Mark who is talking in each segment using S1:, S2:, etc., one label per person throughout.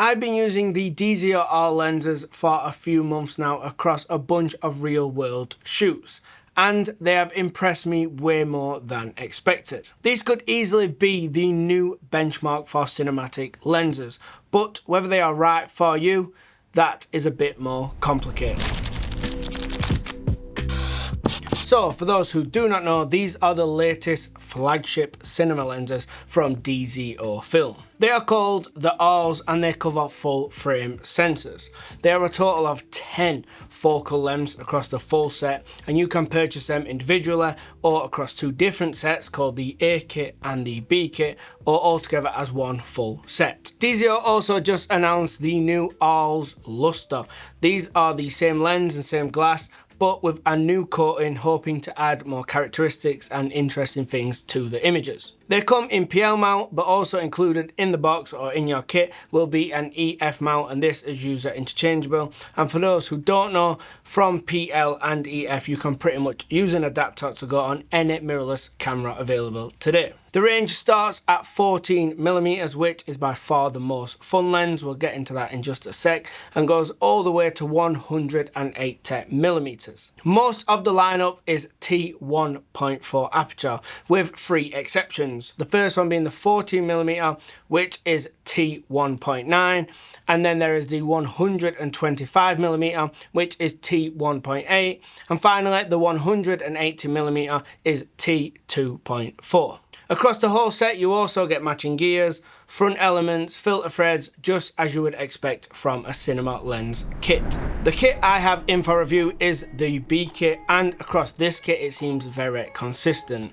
S1: I've been using the DZO-R lenses for a few months now across a bunch of real world shoots, and they have impressed me way more than expected. These could easily be the new benchmark for cinematic lenses, but whether they are right for you, that is a bit more complicated. So for those who do not know, these are the latest flagship cinema lenses from DZO Film. They are called the Rs and they cover full frame sensors. They are a total of 10 focal lengths across the full set, and you can purchase them individually or across two different sets called the A kit and the B kit, or altogether as one full set. DZO also just announced the new Rs Luster. These are the same lens and same glass, but with a new coating, hoping to add more characteristics and interesting things to the images. They come in PL mount, but also included in the box or in your kit will be an EF mount, and this is user interchangeable. And for those who don't know, from PL and EF you can pretty much use an adapter to go on any mirrorless camera available today. The range starts at 14mm, which is by far the most fun lens, we'll get into that in just a sec, and goes all the way to 180mm. Most of the lineup is T1.4 aperture, with 3 exceptions. The first one being the 14mm, which is T1.9, and then there is the 125mm, which is T1.8, and finally the 180mm is T2.4. Across the whole set you also get matching gears, front elements, filter threads, just as you would expect from a cinema lens kit. The kit I have in for review is the B kit, and across this kit it seems very consistent.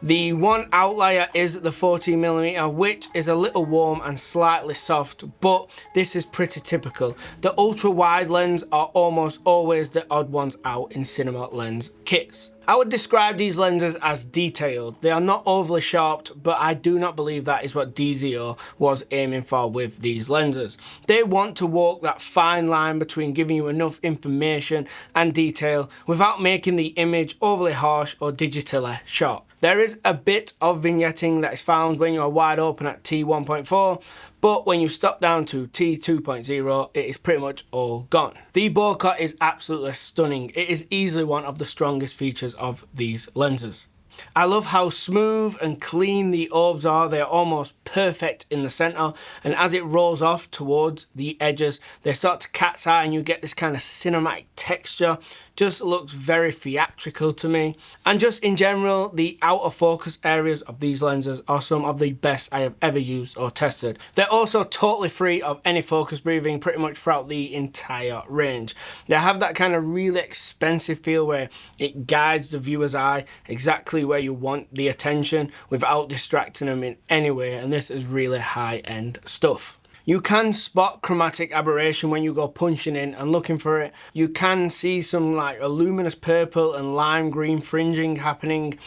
S1: The one outlier is the 14mm, which is a little warm and slightly soft, but this is pretty typical. The ultra wide lens are almost always the odd ones out in cinema lens kits. I would describe these lenses as detailed. They are not overly sharp, but I do not believe that is what DZO was aiming for with these lenses. They want to walk that fine line between giving you enough information and detail without making the image overly harsh or digitally sharp. There is a bit of vignetting that is found when you are wide open at T1.4, but when you stop down to T2.0, it is pretty much all gone. The bokeh is absolutely stunning. It is easily one of the strongest features of these lenses. I love how smooth and clean the orbs are. They're almost perfect in the center, and as it rolls off towards the edges, they start to cat's eye and you get this kind of cinematic texture. Just looks very theatrical to me. And just in general, the outer focus areas of these lenses are some of the best I have ever used or tested. They're also totally free of any focus breathing pretty much throughout the entire range. They have that kind of really expensive feel where it guides the viewer's eye exactly where you want the attention without distracting them in any way, and this is really high-end stuff. You can spot chromatic aberration when you go punching in and looking for it. You can see some like a luminous purple and lime green fringing happening,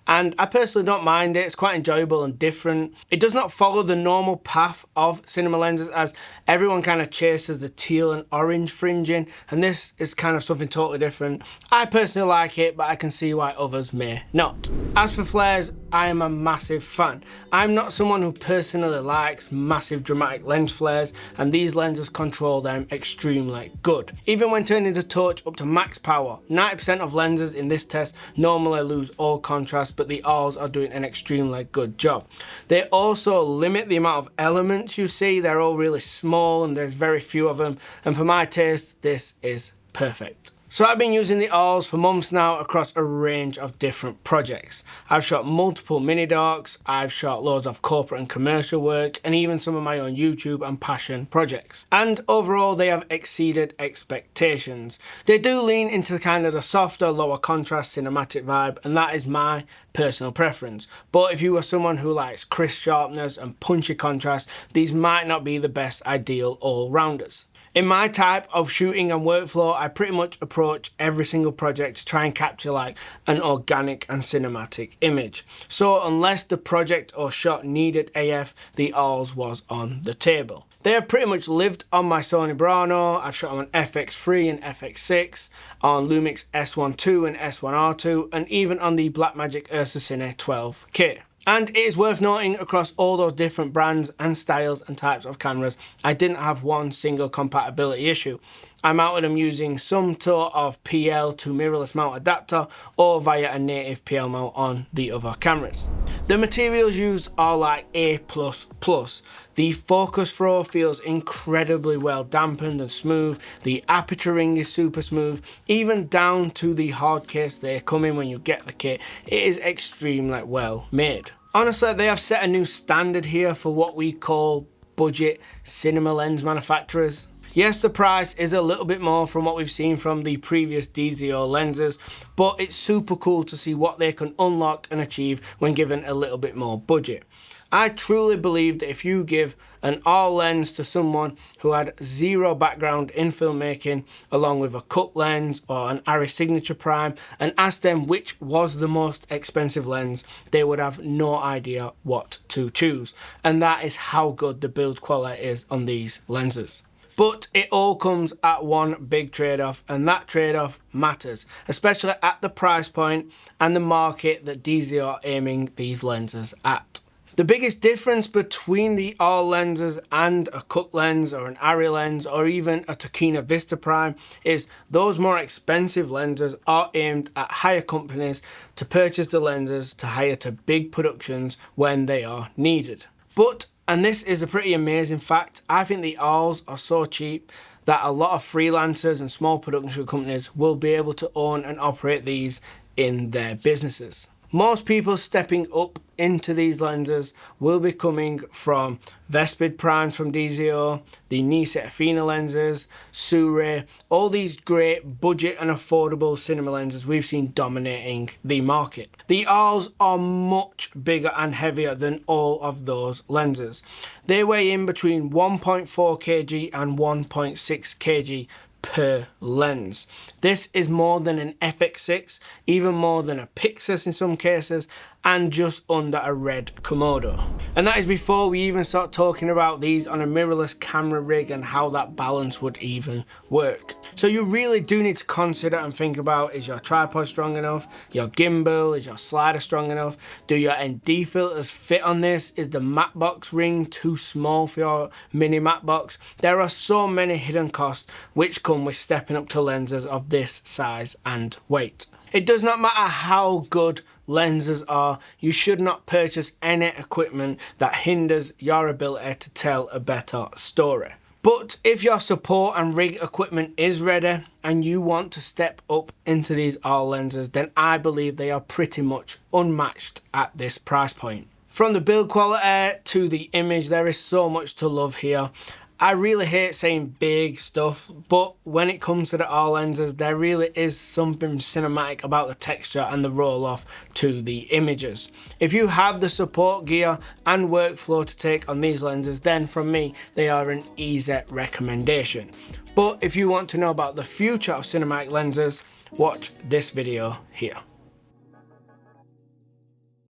S1: and I personally don't mind it. It's quite enjoyable and different. It does not follow the normal path of cinema lenses, as everyone kind of chases the teal and orange fringing, and this is kind of something totally different. I personally like it, but I can see why others may not. As for flares, I am a massive fan. I'm not someone who personally likes massive dramatic lens flares, and these lenses control them extremely good. Even when turning the torch up to max power, 90% of lenses in this test normally lose all contrast, but the Rs are doing an extremely good job. They also limit the amount of elements you see. They're all really small and there's very few of them, and for my taste this is perfect. So I've been using the Rs for months now across a range of different projects. I've shot multiple mini docs, I've shot loads of corporate and commercial work, and even some of my own YouTube and passion projects. And overall they have exceeded expectations. They do lean into kind of the softer, lower contrast cinematic vibe, and that is my personal preference. But if you are someone who likes crisp sharpness and punchy contrast, these might not be the best ideal all-rounders. In my type of shooting and workflow, I pretty much approach every single project to try and capture like an organic and cinematic image. So unless the project or shot needed AF, the Rs was on the table. They have pretty much lived on my Sony Burano. I've shot on FX3 and FX6, on Lumix S1 II and S1R2, and even on the Blackmagic Ursa Cine 12K. And it is worth noting, across all those different brands and styles and types of cameras, I didn't have one single compatibility issue. I mounted them using some sort of PL to mirrorless mount adapter or via a native PL mount on the other cameras. The materials used are like A++. The focus throw feels incredibly well dampened and smooth. The aperture ring is super smooth, even down to the hard case they come in when you get the kit. It is extremely well made. Honestly, they have set a new standard here for what we call budget cinema lens manufacturers. Yes, the price is a little bit more from what we've seen from the previous DxO lenses, but it's super cool to see what they can unlock and achieve when given a little bit more budget. I truly believe that if you give an R lens to someone who had zero background in filmmaking, along with a Cooke lens or an Arri Signature Prime, and ask them which was the most expensive lens, they would have no idea what to choose. And that is how good the build quality is on these lenses. But it all comes at one big trade-off, and that trade-off matters, especially at the price point and the market that DxO are aiming these lenses at. The biggest difference between the R lenses and a Cooke lens or an Arri lens or even a Tokina Vista Prime is those more expensive lenses are aimed at higher companies to purchase the lenses to hire to big productions when they are needed. But, and this is a pretty amazing fact, I think the Rs are so cheap that a lot of freelancers and small production companies will be able to own and operate these in their businesses. Most people stepping up into these lenses will be coming from Vespid Primes from DxO, the Nisa Athena lenses, Sirui, all these great budget and affordable cinema lenses we've seen dominating the market. The Rs are much bigger and heavier than all of those lenses. They weigh in between 1.4 kg and 1.6 kg per lens. This is more than an FX6, even more than a Pixus in some cases, and just under a Red Komodo. And that is before we even start talking about these on a mirrorless camera rig and how that balance would even work. So you really do need to consider and think about, is your tripod strong enough? Your gimbal, is your slider strong enough? Do your ND filters fit on this? Is the matte box ring too small for your mini matte box? There are so many hidden costs which come with stepping up to lenses of this size and weight. It does not matter how good lenses are, you should not purchase any equipment that hinders your ability to tell a better story. But if your support and rig equipment is ready and you want to step up into these R lenses, then I believe they are pretty much unmatched at this price point. From the build quality to the image, there is so much to love here. I really hate saying big stuff, but when it comes to the R lenses, there really is something cinematic about the texture and the roll off to the images. If you have the support gear and workflow to take on these lenses, then from me, they are an easy recommendation. But if you want to know about the future of cinematic lenses, watch this video here.